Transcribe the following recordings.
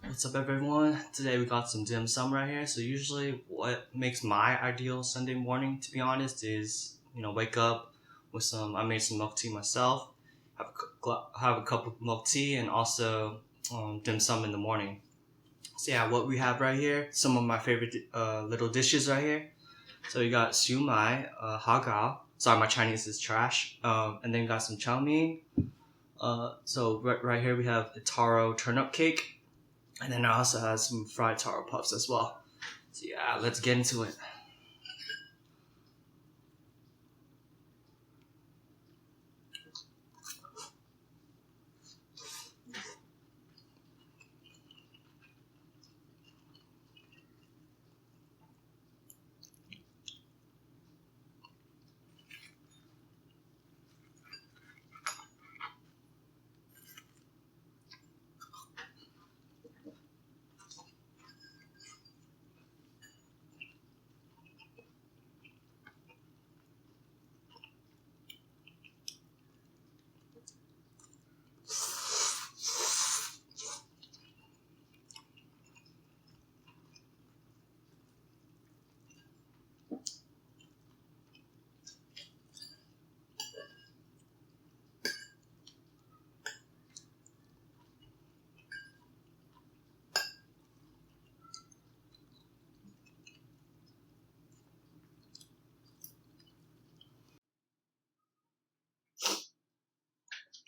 What's up, everyone? Today we got some dim sum right here. So usually, what makes my ideal Sunday morning, to be honest, is wake up with some. I made some milk tea myself. Have a cup of milk tea and also dim sum in the morning. So yeah, what we have right here, some of my favorite little dishes right here. So you got siu mai, hagao. Sorry, my Chinese is trash. And then you got some chow mein. So right here we have a taro turnip cake. And then I also have some fried taro puffs as well. So yeah, let's get into it.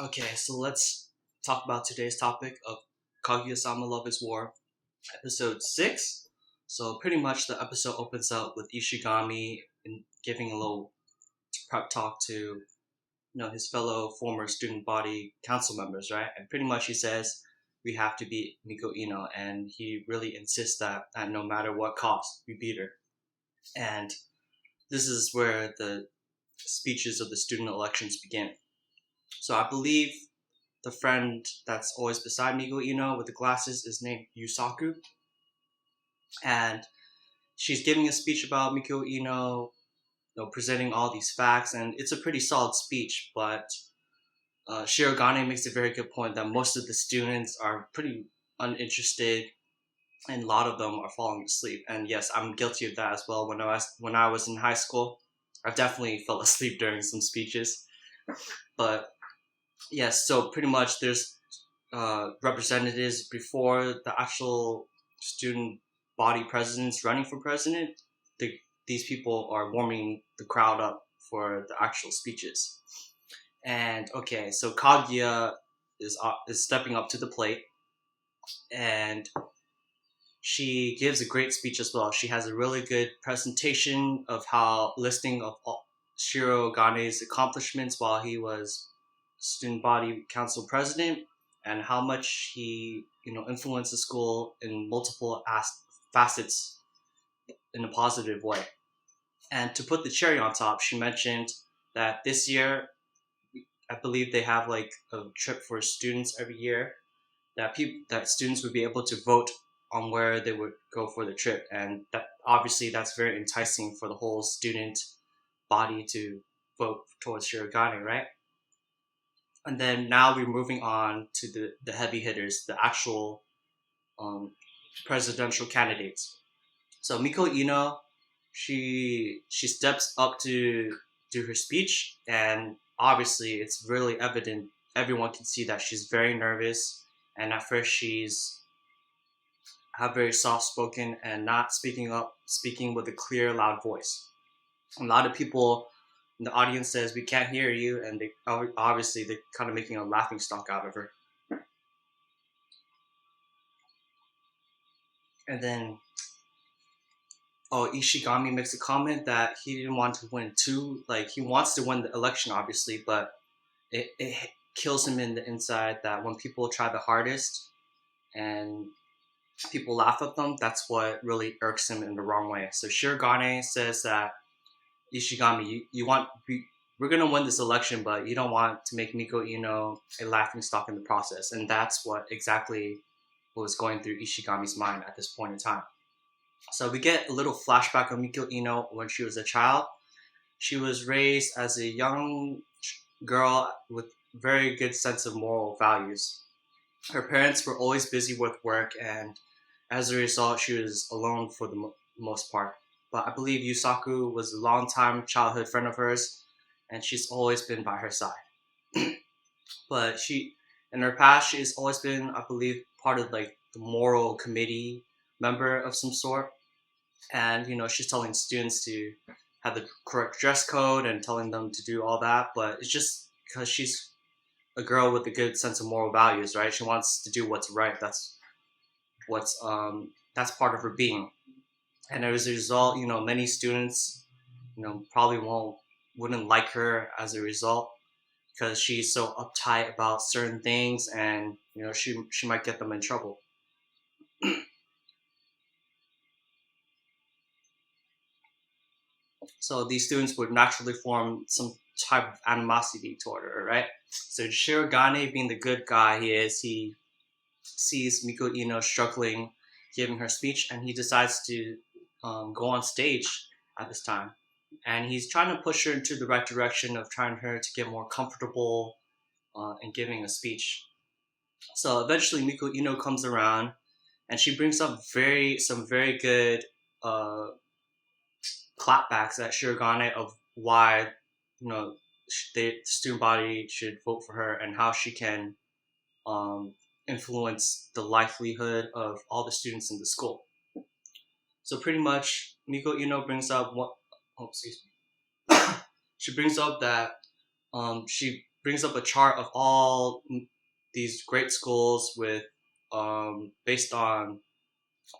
Okay, so let's talk about today's topic of Kaguya-Sama Love is War, episode 6. So pretty much the episode opens up with Ishigami and giving a little prep talk to his fellow former student body council members, right? And pretty much he says we have to beat Miko Iino, and he really insists that no matter what cost, we beat her. And this is where the speeches of the student elections begin. So I believe the friend that's always beside Miko Iino with the glasses is named Yusaku, and she's giving a speech about Miko Iino, presenting all these facts, and it's a pretty solid speech. But Shirogane makes a very good point that most of the students are pretty uninterested, and a lot of them are falling asleep. And yes, I'm guilty of that as well. When I was in high school, I definitely fell asleep during some speeches. But yes, so pretty much there's representatives before the actual student body presidents running for president. The, these people are warming the crowd up for the actual speeches. And okay, so Kaguya is stepping up to the plate, and she gives a great speech as well. She has a really good presentation of how listing of all Shirogane's accomplishments while he was student body council president, and how much he influenced the school in multiple facets in a positive way. And to put the cherry on top, she mentioned that this year, I believe they have like a trip for students every year, that students would be able to vote on where they would go for the trip, and that obviously that's very enticing for the whole student body to vote towards Shirogane, right? And then now we're moving on to the heavy hitters, the actual um, presidential candidates. So Miko Iino, she steps up to do her speech, and obviously it's really evident. Everyone can see that she's very nervous, and at first she's very soft spoken and not speaking with a clear, loud voice. A lot of people in the audience says we can't hear you, and they obviously they're kind of making a laughing stock out of her. And then Ishigami makes a comment that he didn't want to win too. Like he wants to win the election, obviously, but it kills him in the inside that when people try the hardest and people laugh at them, that's what really irks him in the wrong way. So Shirogane says that Ishigami, you want we're gonna win this election, but you don't want to make Miko Iino a laughing stock in the process, and that's what exactly was going through Ishigami's mind at this point in time. So we get a little flashback of Miko Iino when she was a child. She was raised as a young girl with very good sense of moral values. her parents were always busy with work, and as a result, she was alone for the most part. But I believe Yusaku was a long-time childhood friend of hers, and she's always been by her side. But in her past, she's always been, I believe, part of like the moral committee member of some sort. And she's telling students to have the correct dress code and telling them to do all that. But it's just because she's a girl with a good sense of moral values, right? She wants to do what's right. That's part of her being. And as a result, many students, probably wouldn't like her as a result because she's so uptight about certain things, and she might get them in trouble. So these students would naturally form some type of animosity toward her, right? So Shirogane, being the good guy he sees Miko Iino struggling giving her speech, and he decides to go on stage at this time. And he's trying to push her into the right direction of trying her to get more comfortable in giving a speech. So eventually Miko Iino comes around, and she brings up some very good uh, clapbacks at Shirogane of why the student body should vote for her and how she can um, influence the livelihood of all the students in the school. So pretty much, Miko Iino brings up what. Oh, excuse me. She brings up that she brings up a chart of all these great schools with based on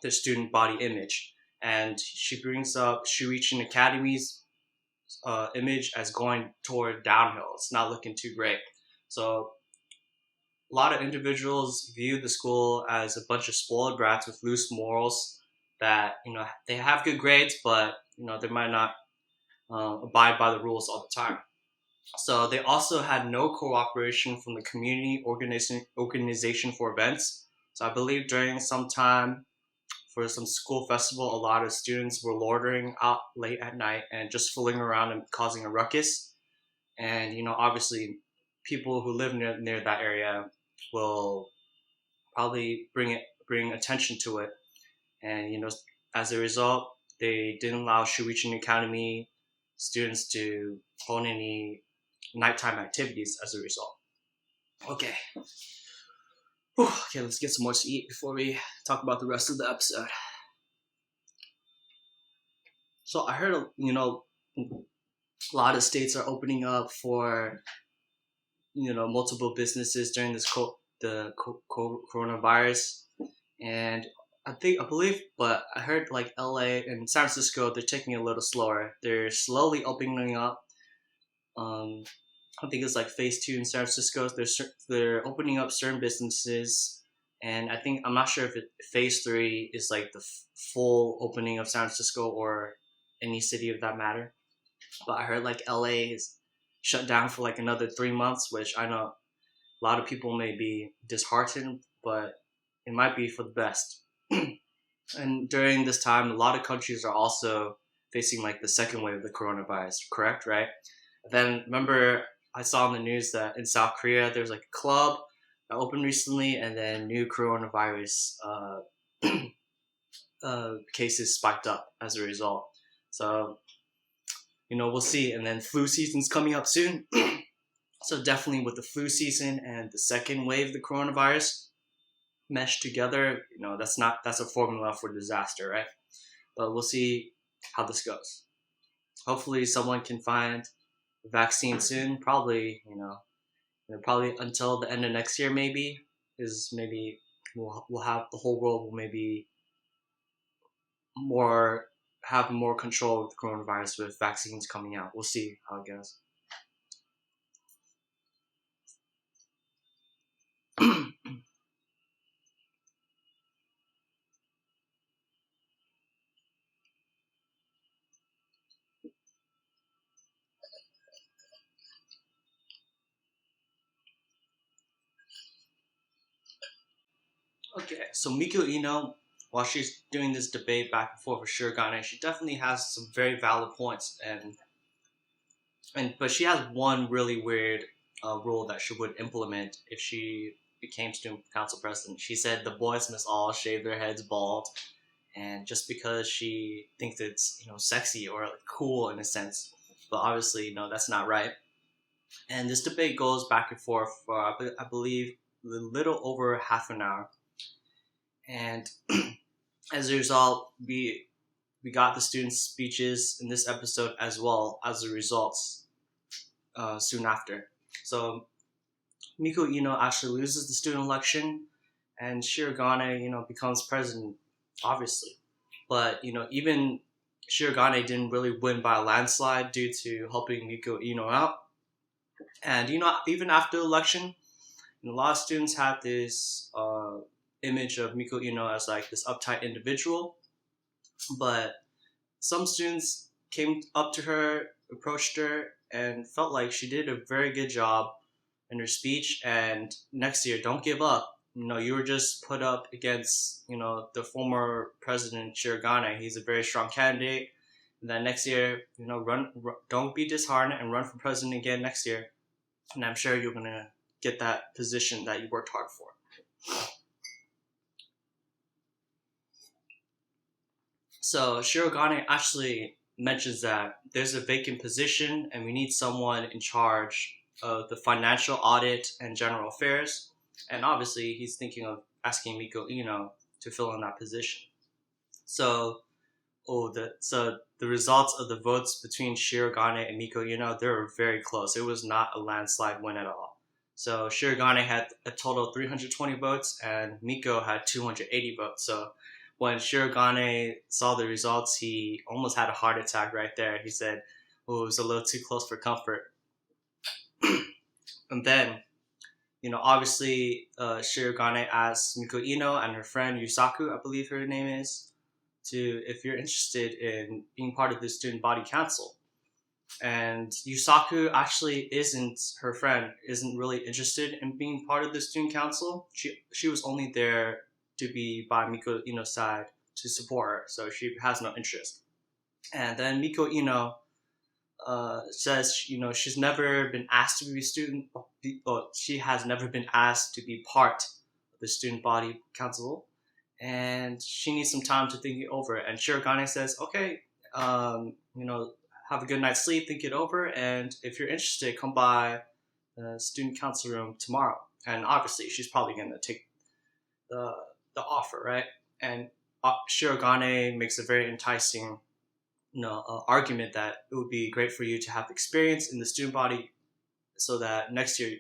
the student body image, and she brings up Shuichi Academy's image as going toward downhill. It's not looking too great. So a lot of individuals view the school as a bunch of spoiled brats with loose morals that they have good grades, but they might not abide by the rules all the time. So they also had no cooperation from the community organization for events. So I believe during some time for some school festival, a lot of students were loitering out late at night and just fooling around and causing a ruckus. And obviously, people who live near that area will probably bring attention to it. And as a result, they didn't allow Shuichi Academy students to hold any nighttime activities as a result. Okay. Whew. Okay, let's get some more to eat before we talk about the rest of the episode. So I heard, a lot of states are opening up for, multiple businesses during the coronavirus, and I believe, but I heard like LA and San Francisco, they're taking it a little slower. They're slowly opening up. Um, I think it's like phase two in San Francisco. They're opening up certain businesses, and I'm not sure if phase three is like the full opening of San Francisco or any city of that matter. But I heard like LA is shut down for like another 3 months, which I know a lot of people may be disheartened, but it might be for the best. And during this time, a lot of countries are also facing like the second wave of the coronavirus, correct? Right? Then remember, I saw in the news that in South Korea there's like a club that opened recently, and then new coronavirus cases spiked up as a result. So we'll see. And then flu season's coming up soon. So definitely with the flu season and the second wave of the coronavirus meshed together, that's a formula for disaster, right? But we'll see how this goes. Hopefully someone can find a vaccine soon. Probably, probably until the end of next year, maybe we'll have the whole world will maybe more have more control of the coronavirus with vaccines coming out. We'll see how it goes. Okay, so Miko Iino, while she's doing this debate back and forth with Shirogane, she definitely has some very valid points, but she has one really weird rule that she would implement if she became student council president. She said the boys must all shave their heads bald, and just because she thinks it's sexy or like, cool in a sense, but obviously that's not right. And this debate goes back and forth for I believe a little over half an hour, and as a result, we got the students' speeches in this episode as well as the results soon after. So Miko Iino actually loses the student election, and Shirogane, becomes president, obviously. But even Shirogane didn't really win by a landslide due to helping Miko Iino out. And even after the election, a lot of students had this image of Miko Iino as like this uptight individual, but some students came up to her, approached her, and felt like she did a very good job in her speech. And next year, don't give up. You were just put up against the former president Shirogane. He's a very strong candidate. And then next year, run, don't be disheartened and run for president again next year. And I'm sure you're gonna get that position that you worked hard for. So Shirogane actually mentions that there's a vacant position and we need someone in charge of the financial audit and general affairs. And obviously he's thinking of asking Miko Iino to fill in that position. So the results of the votes between Shirogane and Miko Iino, they were very close. It was not a landslide win at all. So Shirogane had a total of 320 votes and Miko had 280 votes. So when Shirogane saw the results, he almost had a heart attack right there. He said, it was a little too close for comfort. And then, obviously, Shirogane asked Miko Iino and her friend Yusaku, I believe her name is, if you're interested in being part of the student body council. And Yusaku actually her friend isn't really interested in being part of the student council. She was only there to be by Miko Iino's side to support her, so she has no interest. And then Miko Iino says, she's never been asked to be a student, she has never been asked to be part of the student body council, and she needs some time to think it over. And Shirogane says, okay, have a good night's sleep, think it over, and if you're interested, come by the student council room tomorrow. And obviously, she's probably going to take the offer, right? And Shirogane makes a very enticing argument that it would be great for you to have experience in the student body so that next year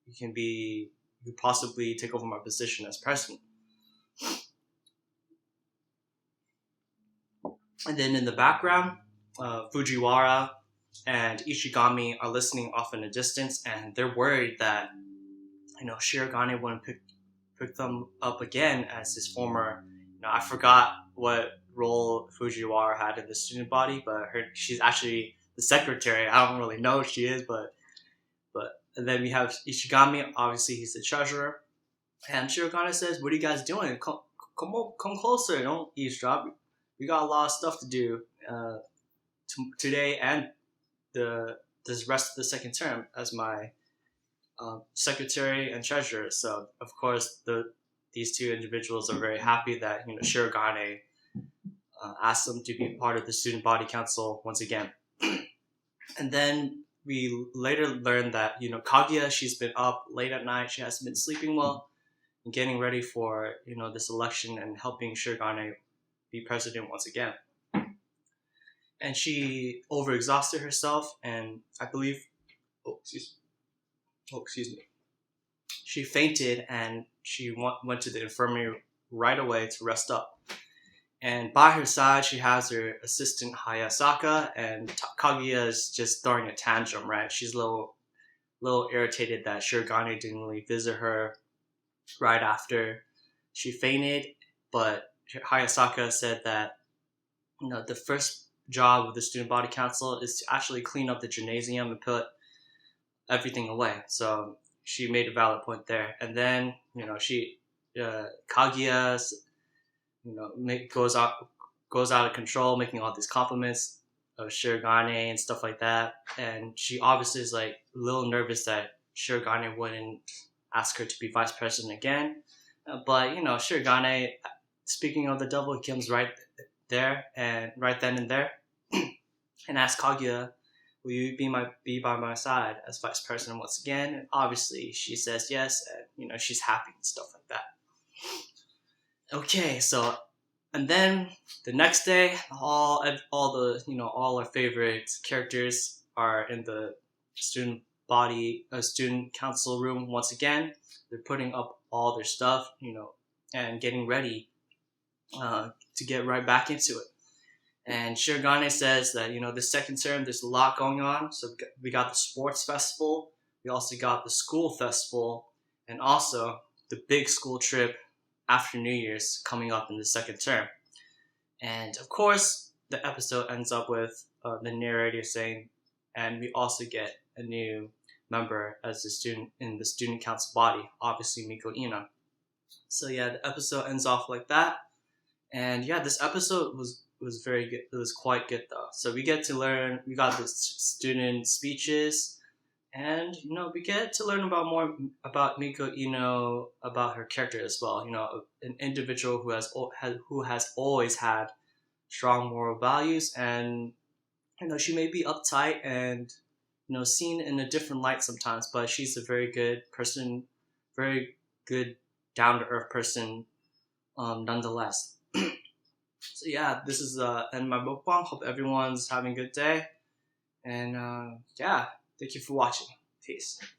you possibly take over my position as president. And then in the background, Fujiwara and Ishigami are listening off in the distance, and they're worried that Shirogane wouldn't pick them up again as his former. I forgot what role Fujiwara had in the student body, but she's actually the secretary. I don't really know what she is, but and then we have Ishigami. Obviously, he's the treasurer. And Shirogane says, "What are you guys doing? Come closer. Don't eavesdrop. We got a lot of stuff to do today and this rest of the second term as my secretary and treasurer." So of course these two individuals are very happy that Shirogane asked them to be part of the student body council once again. And then we later learned that Kaguya, she's been up late at night, she hasn't been sleeping well, and getting ready for this election and helping Shirogane be president once again. And she overexhausted herself, and I believe excuse me, she fainted, and she went to the infirmary right away to rest up. And by her side, she has her assistant Hayasaka, and Kaguya is just throwing a tantrum, right? She's a little irritated that Shirogane didn't really visit her right after she fainted. But Hayasaka said that the first job of the student body council is to actually clean up the gymnasium and put everything away. So she made a valid point there. And then Kaguya goes out of control, making all these compliments of Shirogane and stuff like that. And she obviously is like a little nervous that Shirogane wouldn't ask her to be vice president again. But Shirogane, speaking of the devil, he comes right there and right then and there, and asks Kaguya, "Will you be by my side as vice president once again?" And obviously, she says yes, and she's happy and stuff like that. Okay, so and then the next day, all our favorite characters are in the student council room once again. They're putting up all their stuff, and getting ready to get right back into it. And Shirogane says that this second term there's a lot going on. So we got the sports festival, we also got the school festival, and also the big school trip after New Year's coming up in the second term. And of course, the episode ends up with the narrator saying, and we also get a new member as a student in the student council body, obviously Miko Iino. So yeah, the episode ends off like that. And yeah, this episode was very good. It was quite good though. So we get to learn. We got the student speeches, and we get to learn about more about Miko Iino, about her character as well. An individual who has always had strong moral values, and she may be uptight and seen in a different light sometimes, but she's a very good person, very good down to earth person, nonetheless. So yeah, this is end my mukbang. Hope everyone's having a good day, and yeah, thank you for watching. Peace.